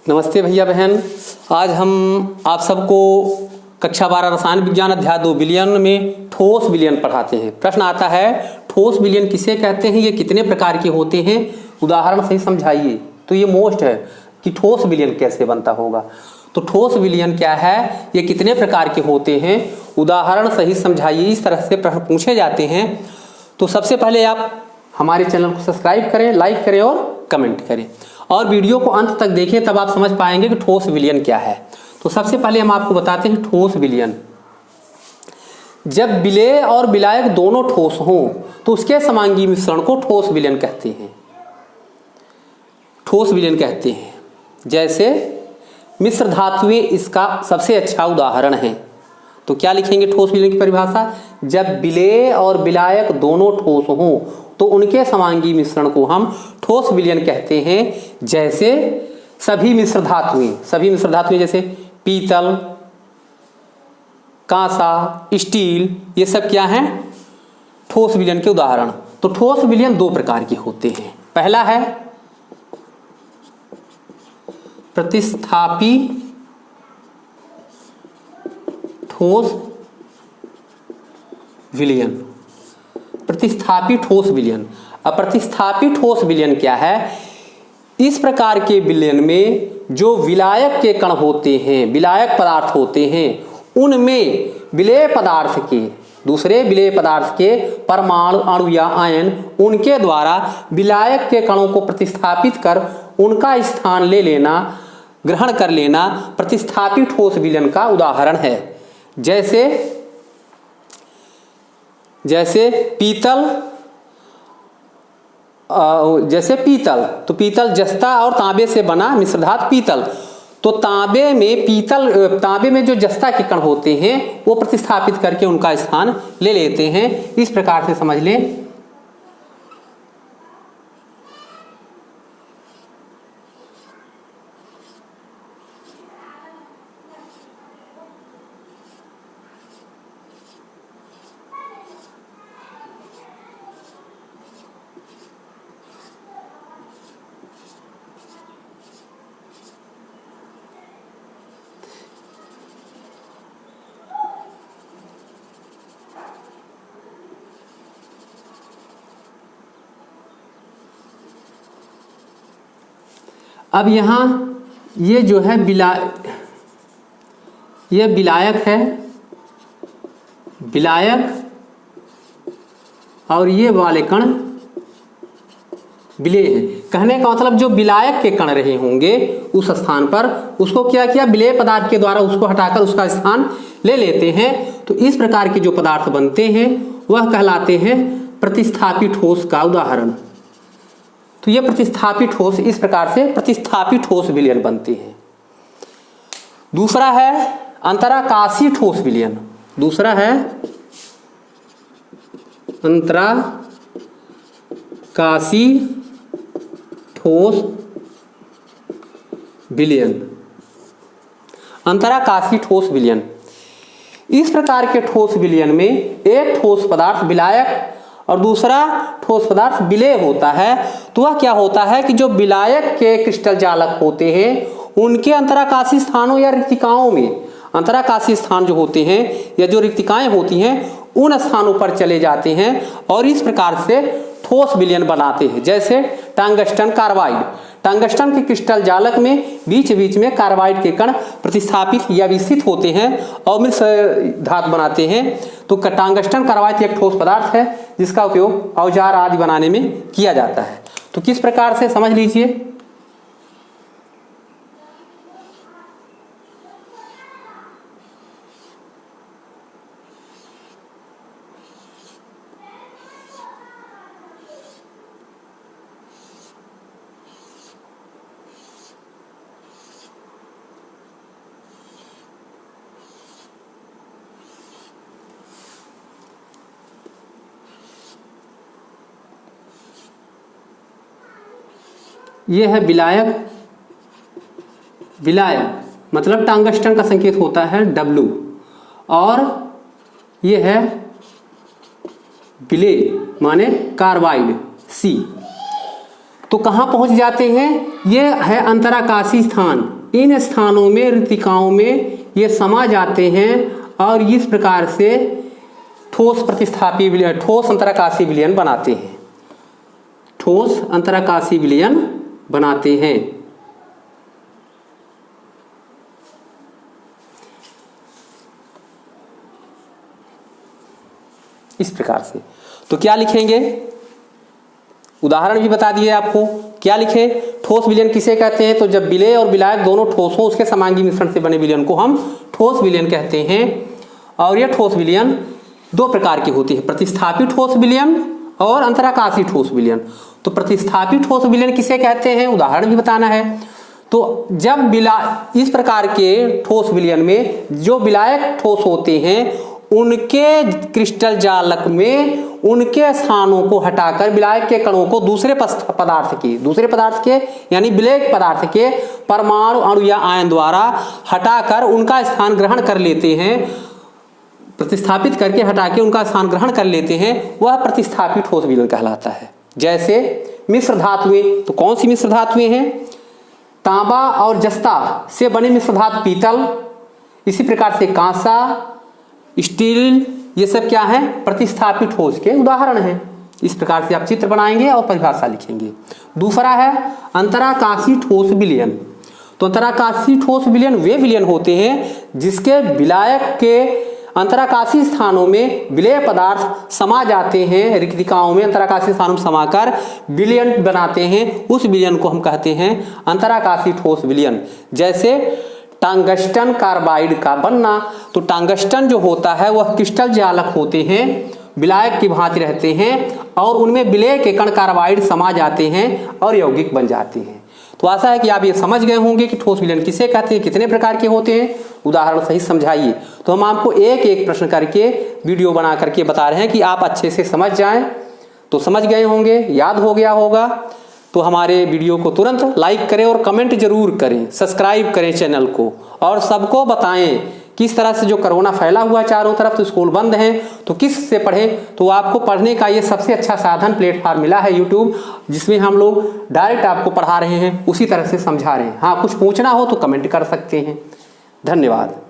नमस्ते भैया बहन। आज हम आप सबको कक्षा 12 रसायन विज्ञान अध्याय 2 विलयन में ठोस विलयन पढ़ाते हैं। प्रश्न आता है ठोस विलयन किसे कहते हैं, ये कितने प्रकार के होते हैं, उदाहरण से समझाइए। तो ये मोस्ट है कि ठोस विलयन कैसे बनता होगा। तो ठोस विलयन क्या है, ये कितने प्रकार के होते हैं, उदाहरण सही समझाइए। इस तरह से प्रश्न पूछे जाते हैं। तो सबसे पहले आप हमारे चैनल को सब्सक्राइब करें, लाइक करें और कमेंट करें और वीडियो को अंत तक देखें, तब आप समझ पाएंगे कि ठोस विलयन क्या है। तो सबसे पहले हम आपको बताते हैं ठोस विलयन। जब विलेय और विलायक दोनों ठोस हों तो उसके समांगी मिश्रण को ठोस विलयन कहते हैं। ठोस विलयन कहते हैं। जैसे मिश्र धातुएं इसका सबसे अच्छा उदाहरण है। तो क्या लिखेंगे ठोस विलयन की परिभाषा, जब विलेय और विलायक दोनों ठोस हों तो उनके समांगी मिश्रण को हम ठोस विलयन कहते हैं। जैसे सभी मिश्र धातुएं जैसे पीतल, कांसा, स्टील, ये सब क्या हैं, ठोस विलयन के उदाहरण। तो ठोस विलयन दो प्रकार के होते हैं। पहला है प्रतिस्थापी ठोस विलयन। प्रतिस्थापी ठोस विलयन। अब प्रतिस्थापी ठोस विलयन क्या है, इस प्रकार के विलयन में जो विलायक के कण होते हैं, विलायक पदार्थ होते हैं, उनमें विलेय पदार्थ के, दूसरे विलेय पदार्थ के परमाणु, अणु या आयन, उनके द्वारा विलायक के कणों को प्रतिस्थापित कर उनका स्थान ले लेना, ग्रहण कर लेना प्रतिस्थापी ठोस विलयन का उदाहरण है। जैसे पीतल, तो पीतल जस्ता और तांबे से बना मिश्र धातु पीतल। तो तांबे में जो जस्ता के कण होते हैं वो प्रतिस्थापित करके उनका स्थान ले लेते हैं। इस प्रकार से समझ लें। अब यहाँ ये जो है ये विलायक है, विलायक, और ये वाले कण विलेय है। कहने का मतलब जो विलायक के कण रहे होंगे उस स्थान पर उसको क्या किया, विलेय पदार्थ के द्वारा उसको हटाकर उसका स्थान ले लेते हैं। तो इस प्रकार के जो पदार्थ बनते हैं वह कहलाते हैं प्रतिस्थापी ठोस का उदाहरण। तो ये प्रतिस्थापी ठोस, इस प्रकार से प्रतिस्थापी ठोस विलयन बनते हैं। दूसरा है अंतराकाशी ठोस विलयन। दूसरा है अंतराकाशी ठोस विलयन। अंतराकाशी ठोस विलयन, इस प्रकार के ठोस विलयन में एक ठोस पदार्थ विलायक और दूसरा ठोस पदार्थ विलेय होता है। तो वह क्या होता है कि जो विलायक के क्रिस्टल जालक होते हैं उनके अंतराकाशी स्थानों या रिक्तिकाओं में, अंतराकाशी स्थान जो होते हैं या जो रिक्तिकाएं होती हैं उन स्थानों पर चले जाते हैं और इस प्रकार से ठोस विलयन बनाते हैं। जैसे टंगस्टन कार्बाइड, टंगस्टन के क्रिस्टल जालक में बीच बीच में कार्बाइड के कण प्रतिस्थापित या विकसित होते हैं और मिश्र धातु बनाते हैं। तो टंगस्टन कार्बाइड एक ठोस पदार्थ है जिसका उपयोग औजार आदि बनाने में किया जाता है। तो किस प्रकार से समझ लीजिए। ये है विलायक, विलायक मतलब टंगस्टन का संकेत होता है W, और ये है विलेय माने कार्बाइड C। तो कहाँ पहुंच जाते हैं, ये है अंतराकाशी स्थान, इन स्थानों में ऋतिकाओं में ये समा जाते हैं और इस प्रकार से ठोस प्रतिस्थापी विलयन, ठोस अंतराकाशीय विलयन बनाते हैं, ठोस अंतराकाशीय विलयन बनाते हैं। इस प्रकार से तो क्या लिखेंगे, उदाहरण भी बता दिए आपको। क्या लिखे, ठोस विलयन किसे कहते हैं, तो जब विलेय और विलायक दोनों ठोस हो उसके समांगी मिश्रण से बने विलयन को हम ठोस विलयन कहते हैं। और यह ठोस विलयन दो प्रकार की होती है, प्रतिस्थापी ठोस विलयन और अंतराकाशीय ठोस विलयन। तो प्रतिस्थापी ठोस विलयन किसे कहते हैं, उदाहरण भी बताना है। तो जब इस प्रकार के ठोस विलयन में जो विलायक ठोस होते हैं उनके क्रिस्टल जालक में उनके स्थानों को हटाकर विलायक के कणों को दूसरे पदार्थ के यानी विलेयक पदार्थ के परमाणु अणु या आयन द्वारा हटाकर उनका स्थान ग्रहण कर लेते हैं, प्रतिस्थापित करके हटा के उनका स्थान ग्रहण कर लेते हैं, वह प्रतिस्थापी ठोस विलयन कहलाता है। जैसे मिश्र धातुएं, तो कौन सी मिश्र धातुएं हैं, तांबा और जस्ता से बने मिश्र धातु पीतल, इसी प्रकार से कांसा, स्टील, ये सब क्या है, प्रतिस्थापी ठोस के उदाहरण हैं। इस प्रकार से आप चित्र बनाएंगे और परिभाषा लिखेंगे। दूसरा है अंतराकाशीय ठोस विलयन। तो अंतराकाशीय ठोस विलयन वे विलयन होते हैं जिसके विलायक के अंतराकाशीय स्थानों में विलेय पदार्थ समा जाते हैं, रिक्तिकाओं में अंतराकाशीय स्थानों में समाकर विलयन बनाते हैं, उस विलयन को हम कहते हैं अंतराकाशीय ठोस विलयन। जैसे टंगस्टन कार्बाइड का बनना, तो टंगस्टन जो होता है वह क्रिस्टल जालक होते हैं, विलायक की भांति रहते हैं और उनमें विलेय के कण कार्बाइड समा जाते हैं और यौगिक बन जाते हैं। तो आशा है कि आप ये समझ गए होंगे कि ठोस विलयन किसे कहते हैं, कितने प्रकार के होते हैं, उदाहरण सही समझाइए। तो हम आपको एक एक प्रश्न करके वीडियो बना करके बता रहे हैं कि आप अच्छे से समझ जाएं। तो समझ गए होंगे, याद हो गया होगा। तो हमारे वीडियो को तुरंत लाइक करें और कमेंट जरूर करें, सब्सक्राइब करें चैनल को और सबको बताएं किस तरह से जो कोरोना फैला हुआ चारों तरफ, तो स्कूल बंद हैं, तो किस से पढ़ें। तो आपको पढ़ने का ये सबसे अच्छा साधन प्लेटफॉर्म मिला है यूट्यूब, जिसमें हम लोग डायरेक्ट आपको पढ़ा रहे हैं, उसी तरह से समझा रहे हैं। हाँ, कुछ पूछना हो तो कमेंट कर सकते हैं। धन्यवाद।